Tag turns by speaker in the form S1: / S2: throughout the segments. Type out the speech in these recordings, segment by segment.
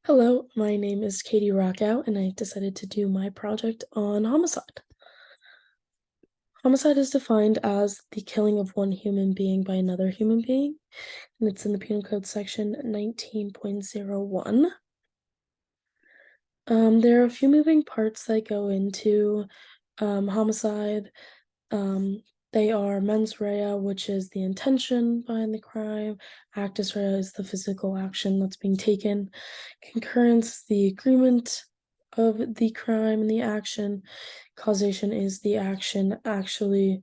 S1: Hello, my name is Katie Rockout, and I decided to do my project on homicide. Homicide is defined as the killing of one human being by another human being, and it's in the Penal Code section 19.01. There are a few moving parts that go into homicide. They are mens rea, which is the intention behind the crime. Actus rea is the physical action that's being taken. Concurrence, the agreement of the crime and the action. Causation is the action actually,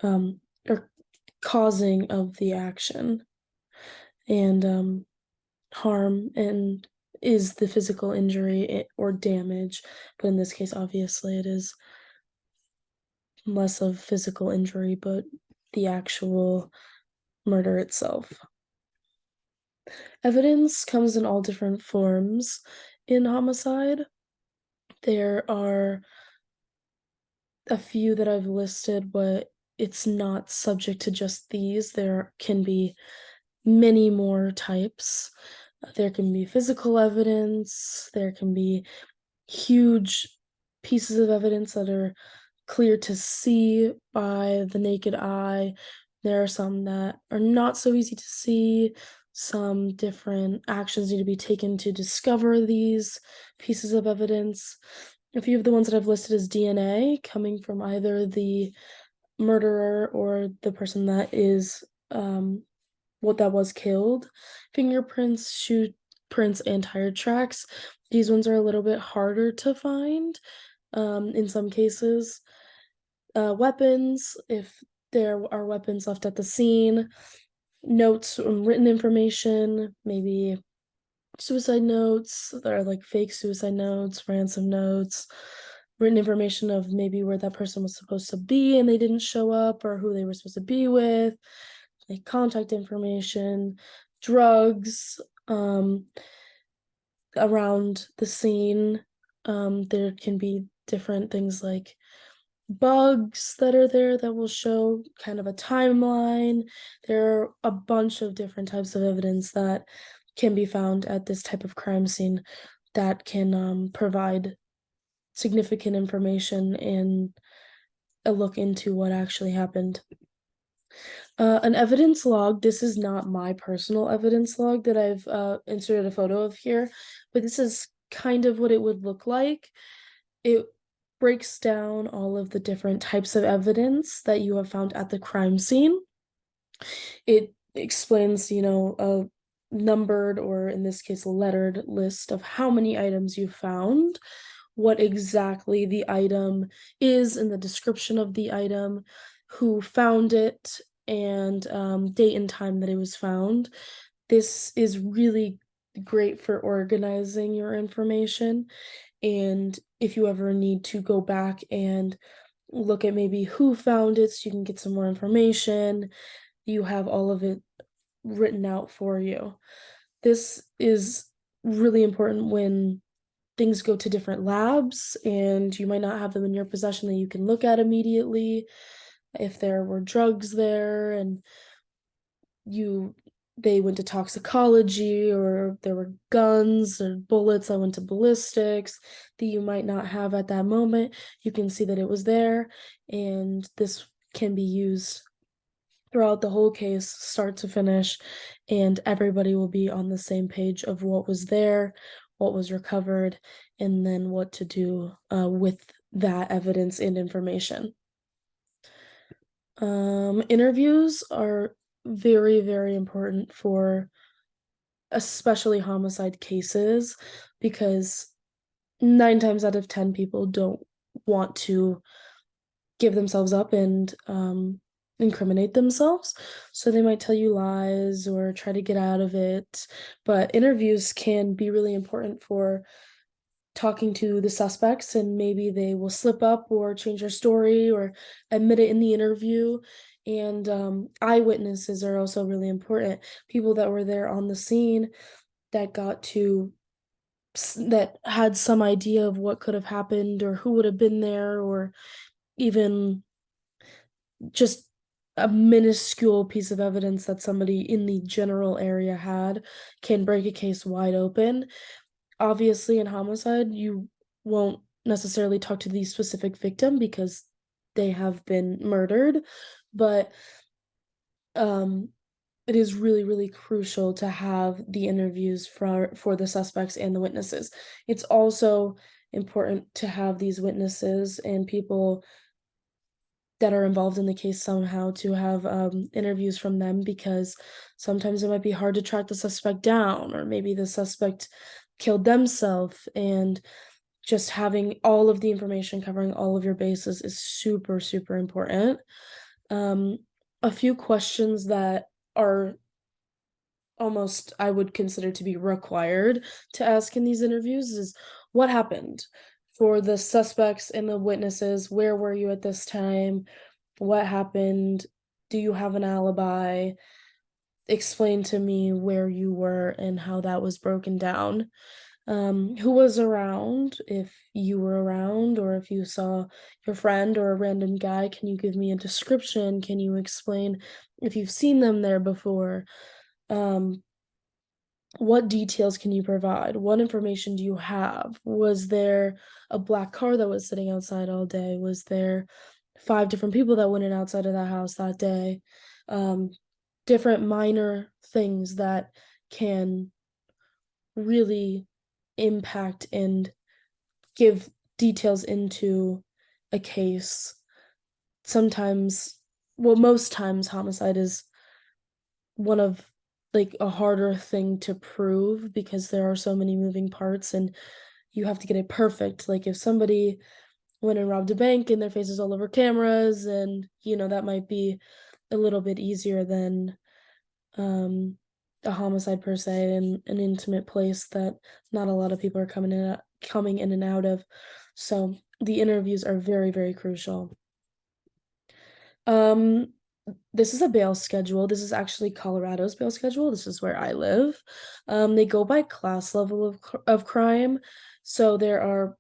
S1: or causing of the action. And harm and is the physical injury or damage, but in this case, obviously, it is less of physical injury, but the actual murder itself. Evidence comes in all different forms in homicide. There are a few that I've listed, but it's not subject to just these. There can be many more types. There can be physical evidence, there can be huge pieces of evidence that are clear to see by the naked eye. There are some that are not so easy to see. Some different actions need to be taken to discover these pieces of evidence. A few of the ones that I've listed as DNA coming from either the murderer or the person that is what that was killed. Fingerprints, shoe prints, and tire tracks. These ones are a little bit harder to find in some cases. Weapons, if there are weapons left at the scene. Notes, written information, maybe suicide notes that are like fake suicide notes, ransom notes, written information of maybe where that person was supposed to be and they didn't show up, or who they were supposed to be with, like contact information, drugs around the scene. There can be different things like bugs that are there that will show kind of a timeline. There are a bunch of different types of evidence that can be found at this type of crime scene that can provide significant information and a look into what actually happened. An evidence log. This is not my personal evidence log that I've inserted a photo of here, but this is kind of what it would look like. It breaks down all of the different types of evidence that you have found at the crime scene. It explains, a numbered, or in this case, a lettered list of how many items you found, what exactly the item is in the description of the item, who found it, and date and time that it was found. This is really great for organizing your information. And if you ever need to go back and look at maybe who found it so you can get some more information, you have all of it written out for you. This is really important when things go to different labs and you might not have them in your possession that you can look at immediately. If there were drugs there and they went to toxicology, or there were guns or bullets that went to ballistics that you might not have at that moment, you can see that it was there, and this can be used throughout the whole case, start to finish, and everybody will be on the same page of what was there, what was recovered, and then what to do with that evidence and information. Interviews are very, very important for especially homicide cases, because 9 times out of 10 people don't want to give themselves up and incriminate themselves. So they might tell you lies or try to get out of it. But interviews can be really important for talking to the suspects, and maybe they will slip up or change their story or admit it in the interview. And eyewitnesses are also really important. People that were there on the scene that that had some idea of what could have happened or who would have been there, or even just a minuscule piece of evidence that somebody in the general area had, can break a case wide open. obviously in homicide, you won't necessarily talk to the specific victim because they have been murdered, but, um, it is really, really crucial to have the interviews for the suspects and the witnesses. It's also important to have these witnesses and people that are involved in the case somehow to have, interviews from them because sometimes it might be hard to track the suspect down, or maybe the suspect killed themselves, and just having all of the information covering all of your bases is super, super important. Um, a few questions that are almost I would consider to be required to ask in these interviews is what happened? For the suspects and the witnesses, where were you at this time? What happened? Do you have an alibi? Explain to me where you were and how that was broken down. Who was around, if you were around, or if you saw your friend or a random guy, can you give me a description? Can you explain if you've seen them there before? Um, what details can you provide? What information do you have? Was there a black car that was sitting outside all day? Was there 5 different people that went in outside of that house that day? Um, different minor things that can really impact and give details into a case. Sometimes well, most times homicide is one of like a harder thing to prove because there are so many moving parts and you have to get it perfect. Like if somebody went and robbed a bank and their face is all over cameras and that might be a little bit easier than um a homicide per se in an intimate place that not a lot of people are coming in and out of. So the interviews are very, very crucial. Um, this is a bail schedule. This is actually Colorado's bail schedule. This is where I live. They go by class level of crime. So there are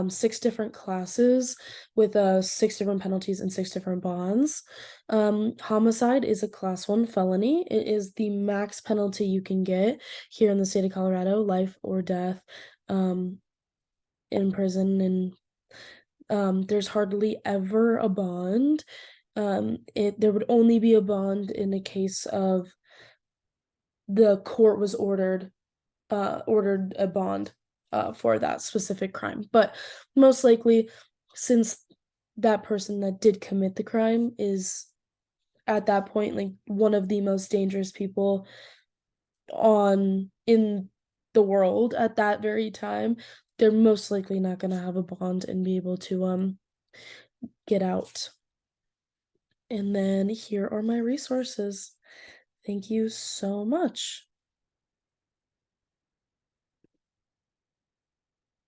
S1: 6 different classes with 6 different penalties and 6 different bonds. Homicide is a class 1 felony. It is the max penalty you can get here in the state of Colorado, life or death, um, in prison, and there's hardly ever a bond. There would only be a bond in a case of the court was ordered a bond for that specific crime. But most likely, since that person that did commit the crime is at that point like one of the most dangerous people on in the world at that very time, they're most likely not gonna have a bond and be able to get out. And then here are my resources. Thank you so much.